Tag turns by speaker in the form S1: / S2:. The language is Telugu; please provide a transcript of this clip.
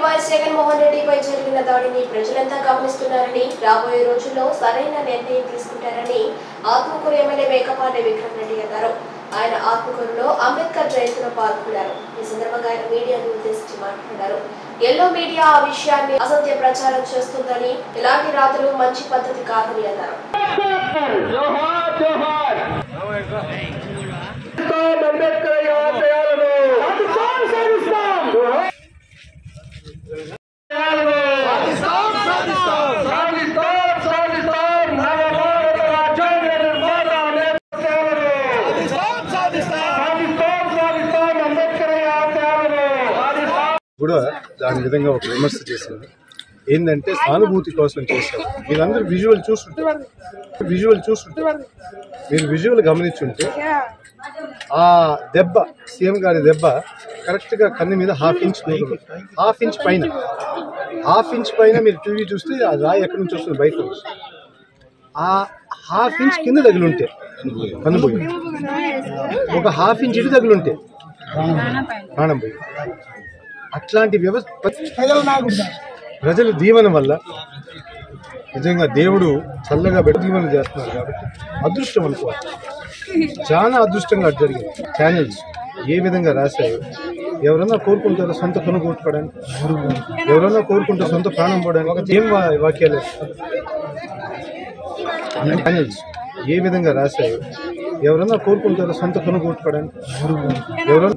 S1: వైఎస్ జగన్మోహన్ రెడ్డిపై జరిగిన దాడిని ప్రజలంతా గమనిస్తున్నారని, రాబోయే రోజుల్లో సరైన నిర్ణయం తీసుకుంటారని ఆత్మకూరు ఎమ్మెల్యే మేకపాటి విక్రమ్ రెడ్డి అన్నారు. ఆయన ఆత్మకూరులో అంబేద్కర్ జయంతిలో పాల్గొన్నారు. ఈ సందర్భంగా ఆయన మీడియాను ఉద్దేశించి మాట్లాడారు. ఎల్లో మీడియా ఆ విషయాన్ని అసత్య ప్రచారం చేస్తుందని, ఇలాంటి రాతలు మంచి పద్ధతి కాదని అన్నారు.
S2: కూడా దాని విధంగా ఒక విమర్శ చేసింది. ఏంటంటే సానుభూతి కోసం చేశారు. మీరందరూ విజువల్ చూస్తుంటారు, మీరు విజువల్ గమనించుంటే ఆ దెబ్బ, సీఎం గారి దెబ్బ కరెక్ట్గా కన్ను మీద హాఫ్ ఇంచ్ పైన మీరు టీవీ చూస్తే ఆ రాయి ఎక్కడి నుంచి వస్తుంది, బయట నుంచి ఆ హాఫ్ ఇంచ్ కింద తగిలుంటే కన్నుపోయి, ఒక హాఫ్ ఇంచ్ ఇటు తగిలుంటే ప్రాణం పోయి. అట్లాంటి వ్యవస్థ ప్రజలు దీవెన వల్ల నిజంగా దేవుడు చల్లగా పెట్టి దీవెన చేస్తున్నారు కాబట్టి అదృష్టం అనుకోవాలి. చాలా అదృష్టంగా జరిగింది. ఛానల్స్ ఏ విధంగా రాశాయో, ఎవరన్నా కోరుకుంటారో సొంత కొనుగోట్టుకోవడానికి, ఎవరన్నా కోరుకుంటారో సొంత ప్రాణం పోవడానికి, ఏం వాక్యాలు ఛానల్స్ ఏ విధంగా రాశాయో, ఎవరన్నా కోరుకుంటారో సొంత కొనుగోట్టుకోవడానికి, ఎవరన్నా